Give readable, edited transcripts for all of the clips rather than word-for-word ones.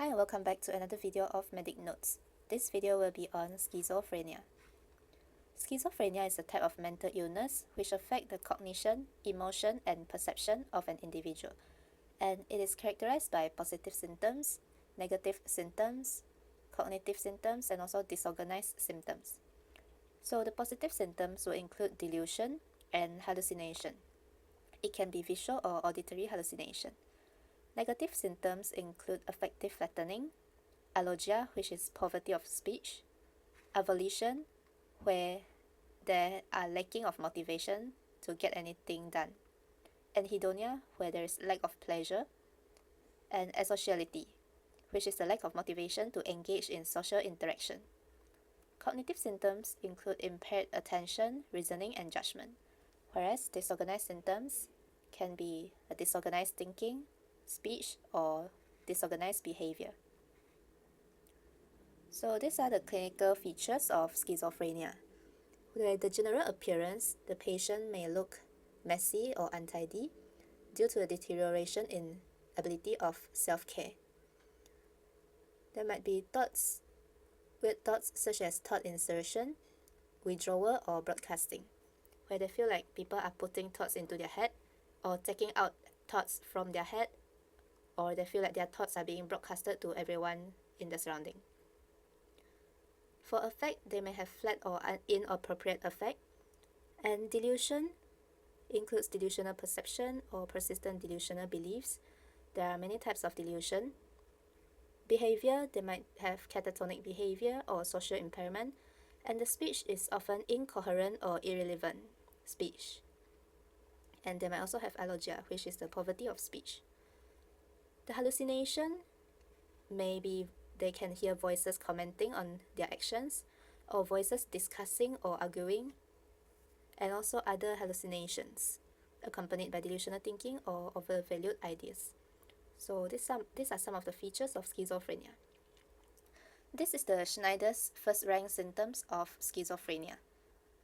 Hi and welcome back to another video of Medic Notes. This video will be on schizophrenia. Schizophrenia is a type of mental illness which affects the cognition, emotion, and perception of an individual, and it is characterized by positive symptoms, negative symptoms, cognitive symptoms, and also disorganized symptoms. So the positive symptoms will include delusion and hallucination. It can be visual or auditory hallucination. Negative symptoms include affective flattening, alogia, which is poverty of speech, avolition, where there are lacking of motivation to get anything done, anhedonia, where there is lack of pleasure, and asociality, which is the lack of motivation to engage in social interaction. Cognitive symptoms include impaired attention, reasoning, and judgment, whereas disorganized symptoms can be a disorganized thinking, speech, or disorganized behavior. So these are the clinical features of schizophrenia. Where the general appearance, the patient may look messy or untidy due to a deterioration in ability of self-care. There might be weird thoughts such as thought insertion, withdrawal, or broadcasting, where they feel like people are putting thoughts into their head or taking out thoughts from their head, or they feel like their thoughts are being broadcasted to everyone in the surrounding. For affect, they may have flat or inappropriate affect, and delusion includes delusional perception or persistent delusional beliefs. There are many types of delusion. Behavior, they might have catatonic behavior or social impairment, and the speech is often incoherent or irrelevant speech. And they might also have alogia, which is the poverty of speech. The hallucination, maybe they can hear voices commenting on their actions, or voices discussing or arguing, and also other hallucinations, accompanied by delusional thinking or overvalued ideas. So these are some of the features of schizophrenia. This is the Schneider's first-rank symptoms of schizophrenia,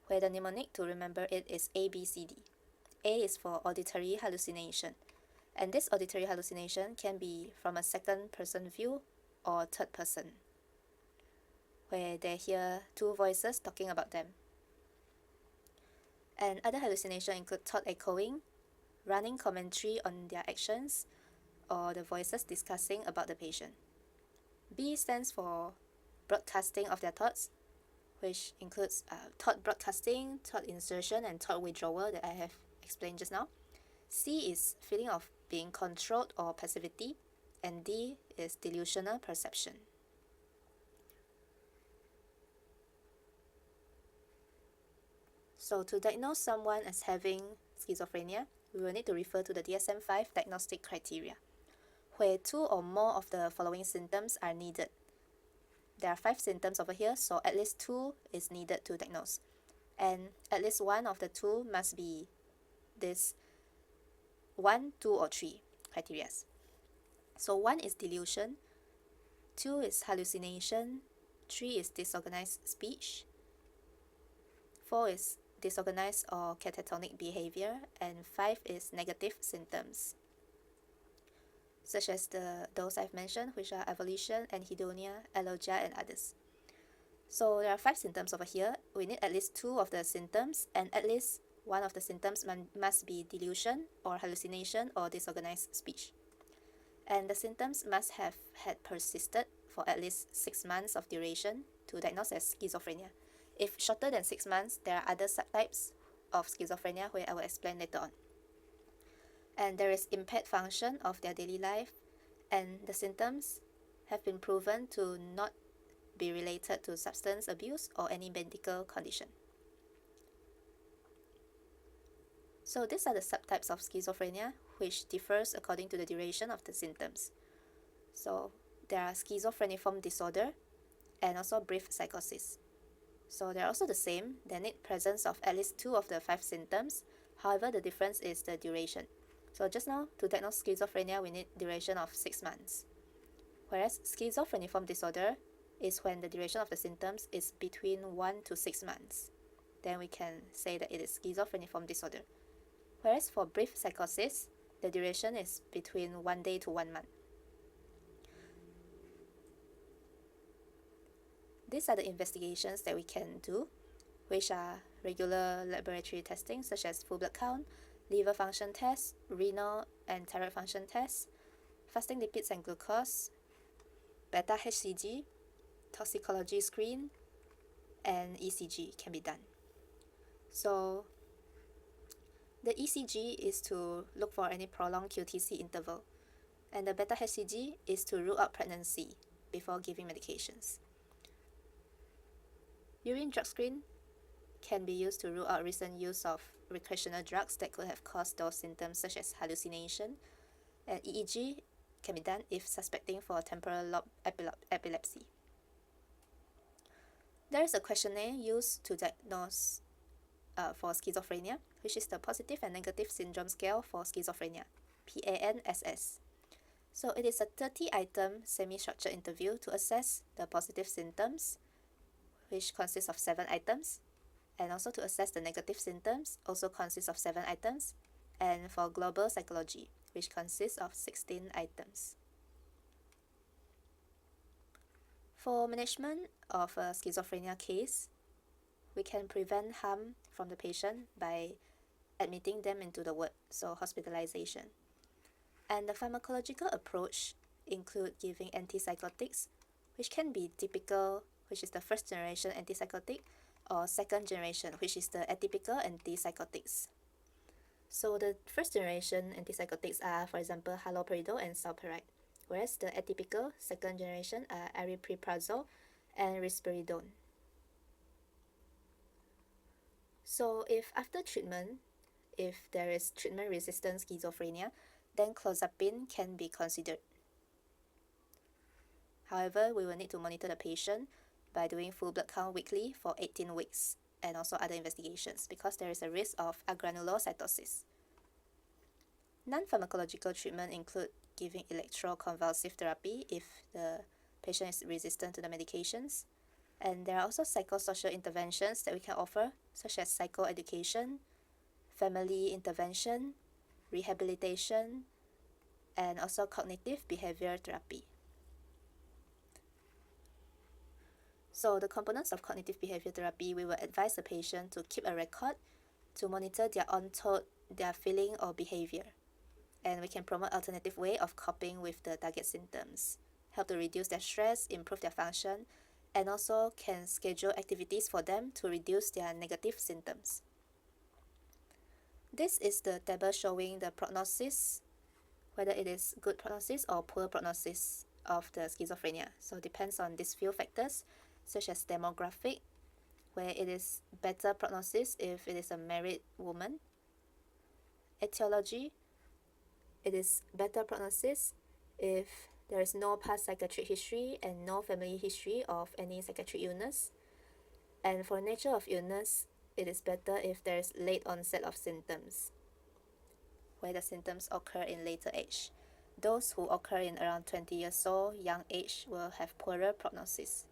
where the mnemonic to remember it is ABCD. A is for auditory hallucination, and this auditory hallucination can be from a second-person view or third person, where they hear two voices talking about them. And other hallucinations include thought echoing, running commentary on their actions, or the voices discussing about the patient. B stands for broadcasting of their thoughts, which includes thought broadcasting, thought insertion, and thought withdrawal that I have explained just now. C is feeling of being controlled or passivity, and D is delusional perception. So to diagnose someone as having schizophrenia, we will need to refer to the DSM-5 diagnostic criteria, where 2 or more of the following symptoms are needed. There are 5 symptoms over here, so at least 2 is needed to diagnose. And at least one of the 2 must be this 1, 2, or 3 criteria. So 1 is delusion, 2 is hallucination, 3 is disorganized speech, 4 is disorganized or catatonic behavior, and 5 is negative symptoms, such as those I've mentioned, which are avolition, anhedonia, alogia, and others. So there are 5 symptoms over here. We need at least 2 of the symptoms, and at least one of the symptoms must be delusion or hallucination or disorganized speech. And the symptoms must have had persisted for at least 6 months of duration to diagnose as schizophrenia. If shorter than 6 months, there are other subtypes of schizophrenia where I will explain later on. And there is impaired function of their daily life, and the symptoms have been proven to not be related to substance abuse or any medical condition. So these are the subtypes of schizophrenia, which differs according to the duration of the symptoms. So there are schizophreniform disorder and also brief psychosis. So they're also the same. They need presence of at least 2 of the 5 symptoms. However, the difference is the duration. So just now, to diagnose schizophrenia, we need duration of 6 months. Whereas schizophreniform disorder is when the duration of the symptoms is between 1 to 6 months. Then we can say that it is schizophreniform disorder. Whereas for brief psychosis, the duration is between 1 day to 1 month. These are the investigations that we can do, which are regular laboratory testing such as full blood count, liver function tests, renal and thyroid function tests, fasting lipids and glucose, beta HCG, toxicology screen, and ECG can be done. So the ECG is to look for any prolonged QTC interval, and the beta HCG is to rule out pregnancy before giving medications. Urine drug screen can be used to rule out recent use of recreational drugs that could have caused those symptoms such as hallucination, and EEG can be done if suspecting for temporal lobe epilepsy. There is a questionnaire used to diagnose for schizophrenia, which is the Positive and Negative Syndrome Scale for Schizophrenia, PANSS. So it is a 30-item semi-structured interview to assess the positive symptoms, which consists of 7 items, and also to assess the negative symptoms, also consists of 7 items, and for global psychology, which consists of 16 items. For management of a schizophrenia case, we can prevent harm from the patient by admitting them into the ward, so hospitalization. And the pharmacological approach include giving antipsychotics, which can be typical, which is the first generation antipsychotic, or second generation, which is the atypical antipsychotics. So the first generation antipsychotics are, for example, haloperidol and sulpiride, whereas the atypical second generation are aripiprazole and risperidone. So if after treatment, if there is treatment-resistant schizophrenia, then clozapine can be considered. However, we will need to monitor the patient by doing full blood count weekly for 18 weeks and also other investigations because there is a risk of agranulocytosis. Non-pharmacological treatment include giving electroconvulsive therapy if the patient is resistant to the medications. And there are also psychosocial interventions that we can offer, such as psychoeducation, family intervention, rehabilitation, and also cognitive behavior therapy. So the components of cognitive behavior therapy, we will advise the patient to keep a record to monitor their on thought, their feeling or behavior. And we can promote alternative way of coping with the target symptoms, help to reduce their stress, improve their function, and also can schedule activities for them to reduce their negative symptoms. This is the table showing the prognosis, whether it is good prognosis or poor prognosis of the schizophrenia. So it depends on these few factors, such as demographic, where it is better prognosis if it is a married woman. Etiology, it is better prognosis if there is no past psychiatric history and no family history of any psychiatric illness. And for nature of illness, it is better if there is late onset of symptoms, where the symptoms occur in later age. Those who occur in around 20 years old, young age, will have poorer prognosis.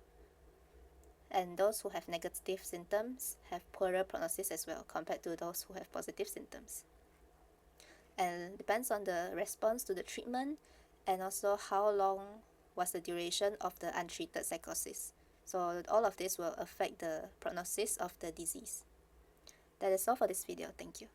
And those who have negative symptoms have poorer prognosis as well compared to those who have positive symptoms. And depends on the response to the treatment and also how long was the duration of the untreated psychosis. So all of this will affect the prognosis of the disease. That is all for this video. Thank you.